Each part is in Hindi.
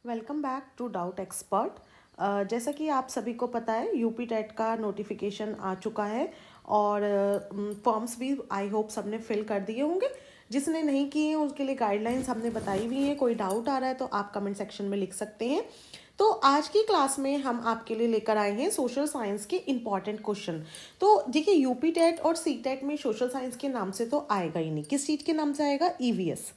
Welcome back to doubt expert. जैसा कि आप सभी को पता है यूपी टेट का नोटिफिकेशन आ चुका है और फॉर्म्स भी आई होप सबने फिल कर दिए होंगे। जिसने नहीं किए हैं उसके लिए गाइडलाइंस हमने बताई हुई हैं। कोई डाउट आ रहा है तो आप कमेंट सेक्शन में लिख सकते हैं। तो आज की क्लास में हम आपके लिए लेकर आए हैं सोशल साइंस के इंपॉर्टेंट क्वेश्चन। तो देखिए यूपी टेट और सी टेट में सोशल साइंस के नाम से तो आएगा ही नहीं। किस चीज़ के नाम से आएगा? ईवीएस,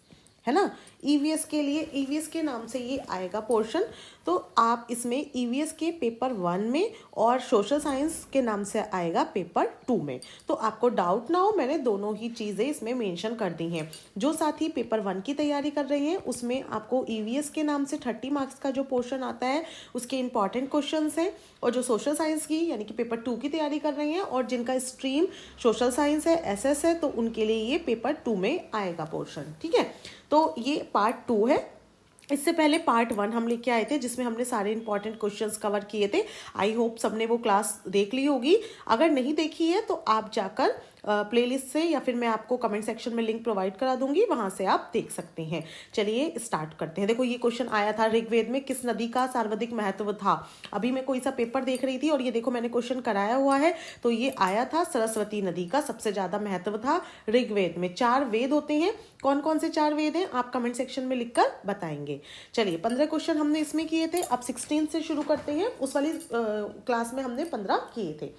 है ना। ईवीएस के लिए ईवीएस के नाम से ये आएगा पोर्शन। तो आप इसमें ईवीएस के पेपर 1 में और सोशल साइंस के नाम से आएगा पेपर 2 में। तो आपको डाउट ना हो, मैंने दोनों ही चीज़ें इसमें मेंशन कर दी हैं। जो साथी पेपर 1 की तैयारी कर रहे हैं उसमें आपको ईवीएस के नाम से 30 मार्क्स का जो पोर्शन आता है उसके इंपॉर्टेंट क्वेश्चन हैं। और जो सोशल साइंस की यानी कि पेपर 2 की तैयारी कर रहे हैं और जिनका स्ट्रीम सोशल साइंस है, एसएस है, तो उनके लिए ये पेपर 2 में आएगा पोर्शन। ठीक है, तो ये पार्ट 2 है। इससे पहले पार्ट 1 हम लेके आए थे जिसमें हमने सारे इंपॉर्टेंट क्वेश्चंस कवर किए थे। आई होप सबने वो क्लास देख ली होगी। अगर नहीं देखी है तो आप जाकर प्लेलिस्ट से या फिर मैं आपको कमेंट सेक्शन में लिंक प्रोवाइड करा दूंगी, वहां से आप देख सकते हैं। चलिए स्टार्ट करते हैं। देखो ये क्वेश्चन आया था, ऋग्वेद में किस नदी का सर्वाधिक महत्व था? अभी मैं कोई सा पेपर देख रही थी और ये देखो मैंने क्वेश्चन कराया हुआ है। तो ये आया था सरस्वती नदी का सबसे ज्यादा महत्व था ऋग्वेद में। 4 वेद होते हैं। कौन कौन से 4 वेद हैं आप कमेंट सेक्शन में लिखकर बताएंगे। चलिए 15 क्वेश्चन हमने इसमें किए थे। अब 16 से शुरू करते हैं। उस वाली क्लास में हमने 15 किए थे।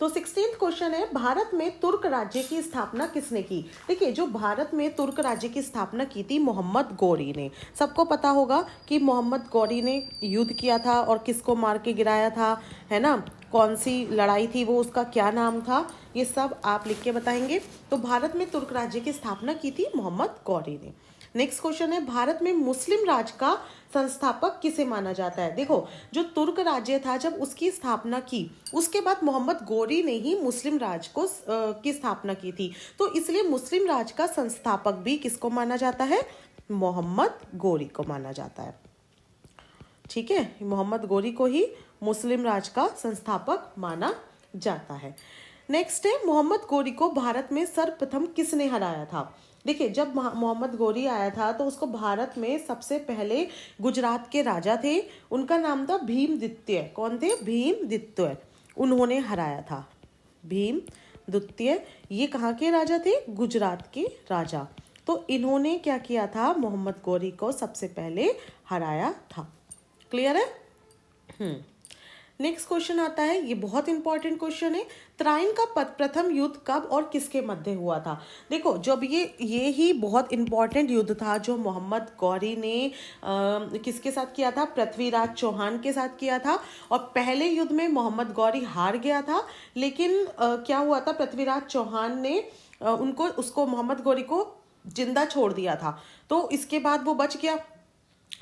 तो 16th क्वेश्चन है, भारत में तुर्क राज्य की स्थापना किसने की? देखिए जो भारत में तुर्क राज्य की स्थापना की थी मोहम्मद गौरी ने। सबको पता होगा कि मोहम्मद गौरी ने युद्ध किया था और किसको मार के गिराया था, है ना। कौन सी लड़ाई थी वो, उसका क्या नाम था, ये सब आप लिख के बताएंगे। तो भारत में तुर्क राज्य की स्थापना की थी मोहम्मद गौरी ने। नेक्स्ट क्वेश्चन है, भारत में मुस्लिम राज का संस्थापक किसे माना जाता है? देखो जो तुर्क राज्य था जब उसकी स्थापना की उसके बाद मोहम्मद गौरी ने ही मुस्लिम राज को की स्थापना की थी। तो इसलिए मुस्लिम राज का संस्थापक भी किसको माना जाता है? मोहम्मद गौरी को माना जाता है। ठीक है, मोहम्मद गौरी को ही मुस्लिम राज का संस्थापक माना जाता है। नेक्स्ट है, मोहम्मद गौरी को भारत में सर्वप्रथम किसने हराया था? देखिए जब मोहम्मद गौरी आया था तो उसको भारत में सबसे पहले गुजरात के राजा थे, उनका नाम था भीमद्वितीय। कौन थे? भीमद्वितीय। उन्होंने हराया था भीमद्वितीय। ये कहाँ के राजा थे? गुजरात के राजा। तो इन्होंने क्या किया था? मोहम्मद गौरी को सबसे पहले हराया था। क्लियर है? नेक्स्ट क्वेश्चन आता है, ये बहुत इंपॉर्टेंट क्वेश्चन है। तराइन का प्रथम युद्ध कब और किसके मध्य हुआ था? देखो जब ये ही बहुत इंपॉर्टेंट युद्ध था जो मोहम्मद गौरी ने किसके साथ किया था? पृथ्वीराज चौहान के साथ किया था। और पहले युद्ध में मोहम्मद गौरी हार गया था, लेकिन क्या हुआ था? पृथ्वीराज चौहान ने उसको मोहम्मद गौरी को जिंदा छोड़ दिया था। तो इसके बाद वो बच गया,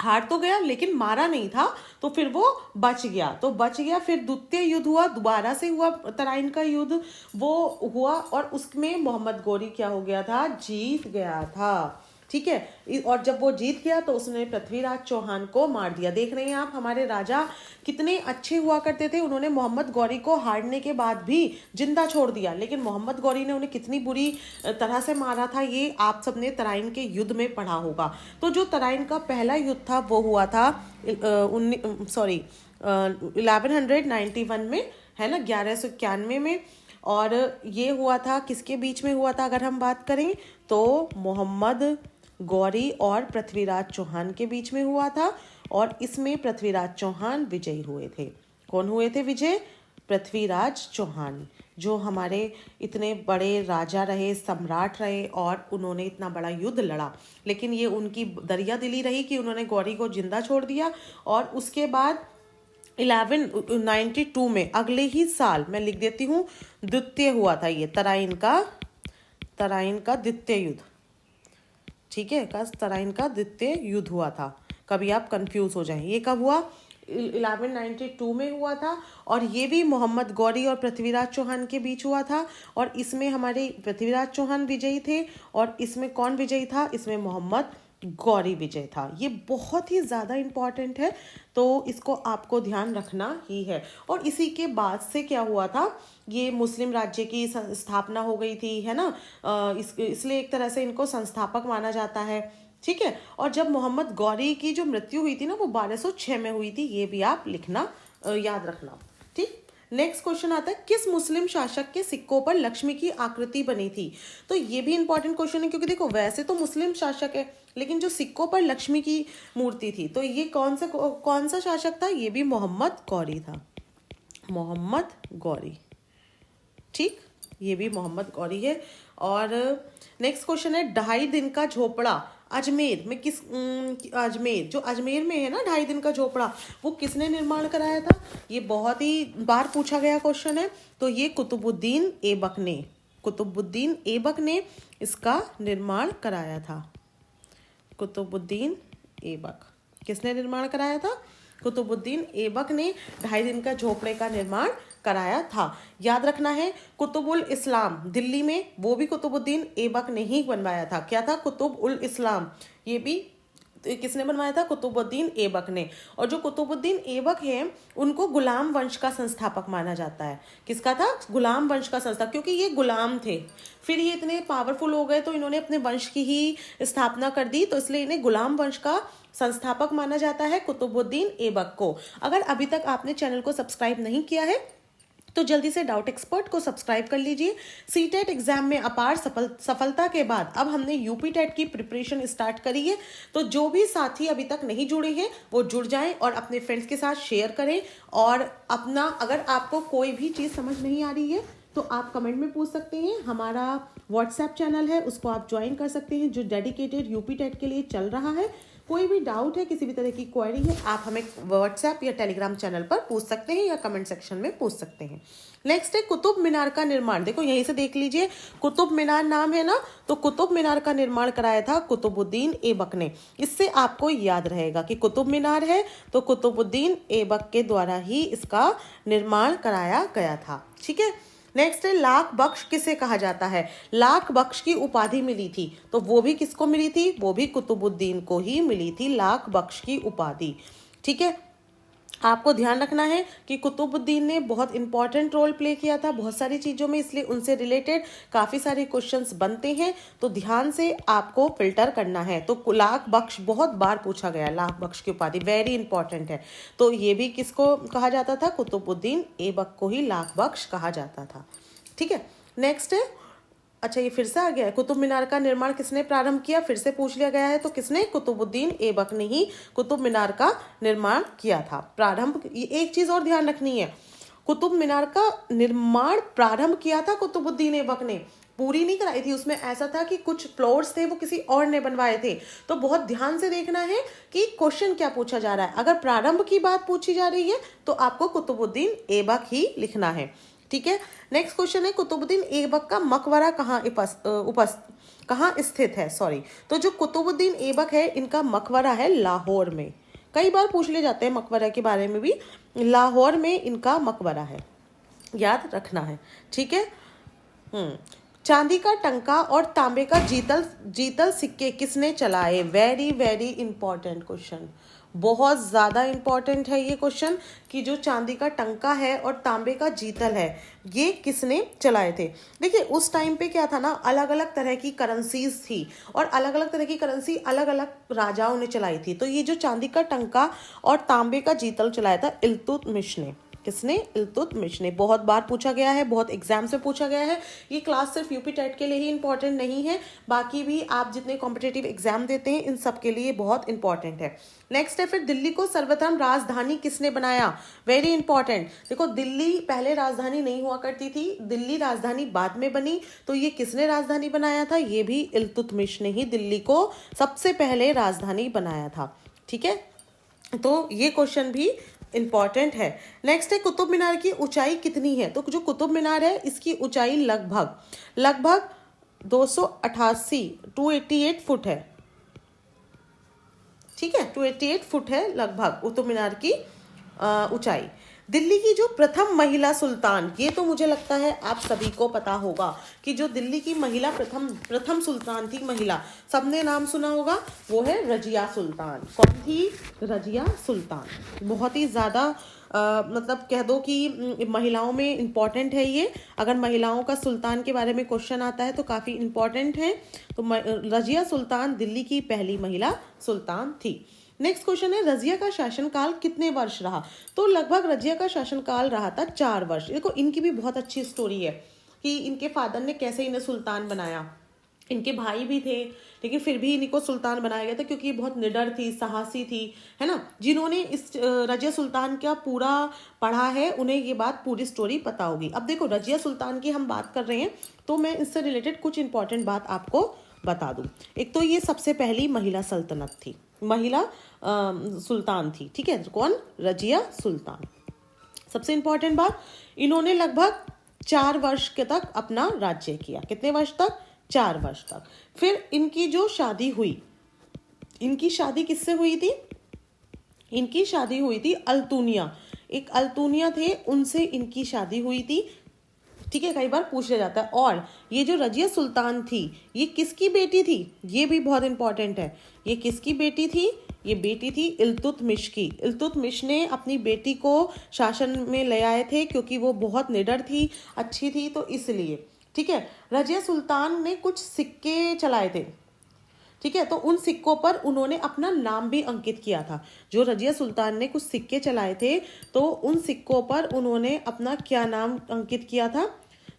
हार तो गया लेकिन मारा नहीं था, तो फिर वो बच गया। फिर द्वितीय युद्ध हुआ, दोबारा से हुआ तराइन का युद्ध, वो हुआ और उसमें मोहम्मद गौरी क्या हो गया था? जीत गया था। ठीक है, और जब वो जीत गया तो उसने पृथ्वीराज चौहान को मार दिया। देख रहे हैं आप हमारे राजा कितने अच्छे हुआ करते थे। उन्होंने मोहम्मद गौरी को हारने के बाद भी जिंदा छोड़ दिया, लेकिन मोहम्मद गौरी ने उन्हें कितनी बुरी तरह से मारा था ये आप सबने तराइन के युद्ध में पढ़ा होगा। तो जो तराइन का पहला युद्ध था वो हुआ था 1191 में, है ना, 1191 में। और ये हुआ था किसके बीच में हुआ था? अगर हम बात करें तो मोहम्मद गौरी और पृथ्वीराज चौहान के बीच में हुआ था। और इसमें पृथ्वीराज चौहान विजयी हुए थे। कौन हुए थे विजय? पृथ्वीराज चौहान, जो हमारे इतने बड़े राजा रहे, सम्राट रहे और उन्होंने इतना बड़ा युद्ध लड़ा। लेकिन ये उनकी दरिया दिली रही कि उन्होंने गौरी को जिंदा छोड़ दिया। और उसके बाद 1192 में, अगले ही साल, मैं लिख देती हूँ, द्वितीय हुआ था ये तराइन का द्वितीय युद्ध। ठीक है, तराइन का द्वितीय युद्ध हुआ था। कभी आप कंफ्यूज हो जाएं, ये कब हुआ? 1192 में हुआ था। और ये भी मोहम्मद गौरी और पृथ्वीराज चौहान के बीच हुआ था। और इसमें हमारे पृथ्वीराज चौहान विजयी थे। और इसमें कौन विजयी था? इसमें मोहम्मद गौरी विजय था। ये बहुत ही ज़्यादा इम्पॉर्टेंट है, तो इसको आपको ध्यान रखना ही है। और इसी के बाद से क्या हुआ था? ये मुस्लिम राज्य की स्थापना हो गई थी, है ना। इसलिए एक तरह से इनको संस्थापक माना जाता है। ठीक है। और जब मोहम्मद गौरी की जो मृत्यु हुई थी ना वो 1206 में हुई थी, ये भी आप लिखना, याद रखना। ठीक। नेक्स्ट क्वेश्चन आता है, किस मुस्लिम शासक के सिक्कों पर लक्ष्मी की आकृति बनी थी? तो ये भी इंपॉर्टेंट क्वेश्चन है, क्योंकि देखो वैसे तो मुस्लिम शासक है, लेकिन जो सिक्कों पर लक्ष्मी की मूर्ति थी, तो ये कौन सा शासक था? ये भी मोहम्मद गौरी था, मोहम्मद गौरी। ठीक, ये भी मोहम्मद गौरी है। और नेक्स्ट क्वेश्चन है, 2.5 दिन का झोपड़ा अजमेर में अजमेर, जो अजमेर में है ना 2.5 दिन का झोपड़ा, वो किसने निर्माण कराया था? ये बहुत ही बार पूछा गया क्वेश्चन है। तो ये कुतुबुद्दीन ऐबक ने, कुतुबुद्दीन ऐबक ने इसका निर्माण कराया था। कुतुबुद्दीन ऐबक, किसने निर्माण कराया था? कुतुबुद्दीन ऐबक ने 2.5 दिन का झोपड़े का निर्माण कराया था। याद रखना है, कुतुबुल इस्लाम दिल्ली में, वो भी कुतुबुद्दीन ऐबक ने ही बनवाया था। क्या था? कुतुब उल इस्लाम, ये भी किसने बनवाया था? कुतुबुद्दीन ऐबक ने। और जो कुतुबुद्दीन ऐबक है उनको गुलाम वंश का संस्थापक माना जाता है। किसका था? गुलाम वंश का संस्थापक, क्योंकि ये गुलाम थे, फिर ये इतने पावरफुल हो गए तो इन्होंने अपने वंश की ही स्थापना कर दी, तो इसलिए इन्हें गुलाम वंश का संस्थापक माना जाता है, कुतुबुद्दीन ऐबक को। अगर अभी तक आपने चैनल को सब्सक्राइब नहीं किया है तो जल्दी से डाउट एक्सपर्ट को सब्सक्राइब कर लीजिए। सीटेट एग्जाम में अपार सफलता के बाद अब हमने यूपी टेट की प्रिपरेशन स्टार्ट करी है, तो जो भी साथी अभी तक नहीं जुड़े हैं वो जुड़ जाएं और अपने फ्रेंड्स के साथ शेयर करें। और अपना, अगर आपको कोई भी चीज़ समझ नहीं आ रही है तो आप कमेंट में पूछ सकते हैं। हमारा व्हाट्सएप चैनल है, उसको आप ज्वाइन कर सकते हैं, जो डेडिकेटेड यूपी टेट के लिए चल रहा है। कोई भी डाउट है, किसी भी तरह की क्वेरी है, आप हमें व्हाट्सएप या टेलीग्राम चैनल पर पूछ सकते हैं या कमेंट सेक्शन में पूछ सकते हैं। नेक्स्ट है कुतुब मीनार का निर्माण। देखो यहीं से देख लीजिए, कुतुब मीनार नाम है ना, तो कुतुब मीनार का निर्माण कराया था कुतुबुद्दीन ऐबक ने। इससे आपको याद रहेगा कि कुतुब मीनार है तो कुतुबुद्दीन ऐबक के द्वारा ही इसका निर्माण कराया गया था। ठीक है। नेक्स्ट है, लाख बख्श किसे कहा जाता है? लाख बख्श की उपाधि मिली थी, तो वो भी किसको मिली थी? वो भी कुतुबुद्दीन को ही मिली थी, लाख बख्श की उपाधि। ठीक है। आपको ध्यान रखना है कि कुतुबुद्दीन ने बहुत इंपॉर्टेंट रोल प्ले किया था बहुत सारी चीज़ों में, इसलिए उनसे रिलेटेड काफ़ी सारे क्वेश्चंस बनते हैं, तो ध्यान से आपको फिल्टर करना है। तो लाख बख्श बहुत बार पूछा गया, लाख बख्श की उपाधि वेरी इंपॉर्टेंट है। तो ये भी किसको कहा जाता था? कुतुबुद्दीन ऐबक को ही लाख बख्श कहा जाता था। ठीक है। नेक्स्ट है, अच्छा ये फिर से आ गया है, कुतुब मीनार का निर्माण किसने प्रारंभ किया? फिर से पूछ लिया गया है, तो किसने? कुतुबुद्दीन ऐबक ने ही कुतुब मीनार का निर्माण किया था। प्रारंभ, एक चीज और ध्यान रखनी है, कुतुब मीनार का निर्माण प्रारंभ किया था कुतुबुद्दीन ऐबक ने, पूरी नहीं कराई थी। उसमें ऐसा था कि कुछ फ्लोर्स थे वो किसी और ने बनवाए थे। तो बहुत ध्यान से देखना है कि क्वेश्चन क्या पूछा जा रहा है। अगर प्रारंभ की बात पूछी जा रही है तो आपको कुतुबुद्दीन ऐबक ही लिखना है। ठीक है। नेक्स्ट क्वेश्चन है, कुतुबुद्दीन ऐबक का मकबरा कहाँ स्थित है? सॉरी, तो जो कुतुबुद्दीन ऐबक है इनका मकबरा है लाहौर में। कई बार पूछ ले जाते हैं मकबरा के बारे में भी, लाहौर में इनका मकबरा है, याद रखना है। ठीक है। चांदी का टंका और तांबे का जीतल सिक्के किसने चलाए? वेरी वेरी इंपॉर्टेंट क्वेश्चन, बहुत ज़्यादा इंपॉर्टेंट है ये क्वेश्चन, कि जो चांदी का टंका है और तांबे का जीतल है ये किसने चलाए थे? देखिए उस टाइम पे क्या था ना, अलग अलग तरह की करेंसीज थी और अलग अलग तरह की करेंसी अलग अलग राजाओं ने चलाई थी। तो ये जो चांदी का टंका और तांबे का जीतल चलाया था इल्तुतमिश ने। किसने? इल्तुतमिश ने। बहुत बार पूछा गया है, बहुत एग्जाम से पूछा गया है। ये क्लास सिर्फ यूपी टेट के लिए ही इंपॉर्टेंट नहीं है, बाकी भी आप जितने कॉम्पिटेटिव एग्जाम देते हैं इन सब के लिए बहुत इंपॉर्टेंट है। नेक्स्ट है, फिर दिल्ली को सर्वप्रथम राजधानी किसने बनाया? Very important. देखो दिल्ली पहले राजधानी नहीं हुआ करती थी, दिल्ली राजधानी बाद में बनी, तो ये किसने राजधानी बनाया था? ये भी इल्तुतमिश ने ही दिल्ली को सबसे पहले राजधानी बनाया था। ठीक है। तो ये क्वेश्चन भी इंपॉर्टेंट है। नेक्स्ट है, कुतुब मीनार की ऊंचाई कितनी है? तो जो कुतुब मीनार है इसकी ऊंचाई लगभग 288 फुट है। ठीक है, 288 फुट है लगभग कुतुब मीनार की ऊंचाई। दिल्ली की जो प्रथम महिला सुल्तान, ये तो मुझे लगता है आप सभी को पता होगा कि जो दिल्ली की महिला प्रथम सुल्तान थी महिला, सबने नाम सुना होगा, वो है रजिया सुल्तान। कौन थी? रजिया सुल्तान। बहुत ही ज़्यादा मतलब कह दो कि महिलाओं में इम्पॉर्टेंट है ये। अगर महिलाओं का सुल्तान के बारे में क्वेश्चन आता है तो काफ़ी इम्पॉर्टेंट है। तो रजिया सुल्तान दिल्ली की पहली महिला सुल्तान थी। नेक्स्ट क्वेश्चन है, रजिया का शासनकाल कितने वर्ष रहा? तो लगभग रजिया का शासनकाल रहा था 4 वर्ष। देखो इनकी भी बहुत अच्छी स्टोरी है कि इनके फादर ने कैसे इन्हें सुल्तान बनाया। इनके भाई भी थे लेकिन फिर भी इनको सुल्तान बनाया गया था क्योंकि ये बहुत निडर थी, साहसी थी, है ना। जिन्होंने इस रजिया सुल्तान का पूरा पढ़ा है उन्हें ये बात पूरी स्टोरी पता होगी। अब देखो रजिया सुल्तान की हम बात कर रहे हैं तो मैं इससे रिलेटेड कुछ इंपॉर्टेंट बात आपको बता दूं। एक तो ये सबसे पहली महिला सल्तनत थी, महिला सुल्तान थी, ठीक है। कौन? रजिया सुल्तान। सबसे इंपॉर्टेंट बात, इन्होंने लगभग 4 वर्ष के तक अपना राज्य किया। कितने वर्ष तक? 4 वर्ष तक। फिर इनकी जो शादी हुई, इनकी शादी किससे हुई थी? इनकी शादी हुई थी अल्तुनिया, एक अल्तुनिया थे, उनसे इनकी शादी हुई थी, ठीक है। कई बार पूछ लिया जाता है। और ये जो रजिया सुल्तान थी ये किसकी बेटी थी? ये भी बहुत इंपॉर्टेंट है। ये किसकी बेटी थी? ये बेटी थी इल्तुतमिश की। इल्तुतमिश ने अपनी बेटी को शासन में ले आए थे क्योंकि वो बहुत निडर थी, अच्छी थी, तो इसलिए, ठीक है। रजिया सुल्तान ने कुछ सिक्के चलाए थे, ठीक है, तो उन सिक्कों पर उन्होंने अपना नाम भी अंकित किया था। जो रजिया सुल्तान ने कुछ सिक्के चलाए थे तो उन सिक्कों पर उन्होंने अपना क्या नाम अंकित किया था?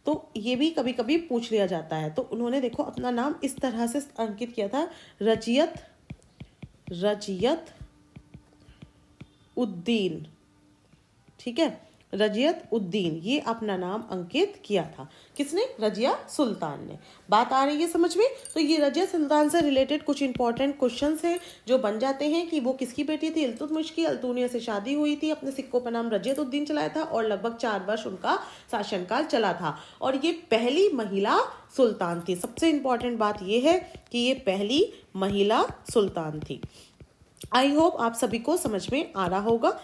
तो ये भी कभी कभी पूछ लिया जाता है। तो उन्होंने देखो अपना नाम इस तरह से अंकित किया था, रजियत उद्दीन, ठीक है, रजियत उद्दीन, ये अपना नाम अंकित किया था। किसने? रजिया सुल्तान ने। बात आ रही है समझ में? तो ये रजिया सुल्तान से रिलेटेड कुछ इंपॉर्टेंट क्वेश्चंस हैं जो बन जाते हैं कि वो किसकी बेटी थी? इल्तुतमिश की। अल्तुनिया से शादी हुई थी, अपने सिक्कों पर नाम रजियत उद्दीन चलाया था और लगभग 4 वर्ष उनका शासनकाल चला था। और ये पहली महिला सुल्तान थी। सबसे इंपॉर्टेंट बात ये है कि ये पहली महिला सुल्तान थी। आई होप आप सभी को समझ में आ रहा होगा।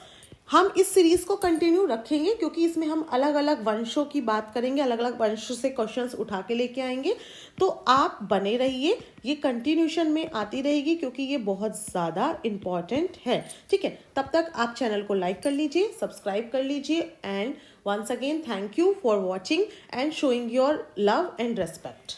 हम इस सीरीज को कंटिन्यू रखेंगे क्योंकि इसमें हम अलग अलग वंशों की बात करेंगे, अलग अलग वंशों से क्वेश्चंस उठा के लेके आएंगे। तो आप बने रहिए, ये कंटिन्यूशन में आती रहेगी क्योंकि ये बहुत ज़्यादा इम्पॉर्टेंट है, ठीक है। तब तक आप चैनल को लाइक कर लीजिए, सब्सक्राइब कर लीजिए and once again thank you for watching and showing your love and respect.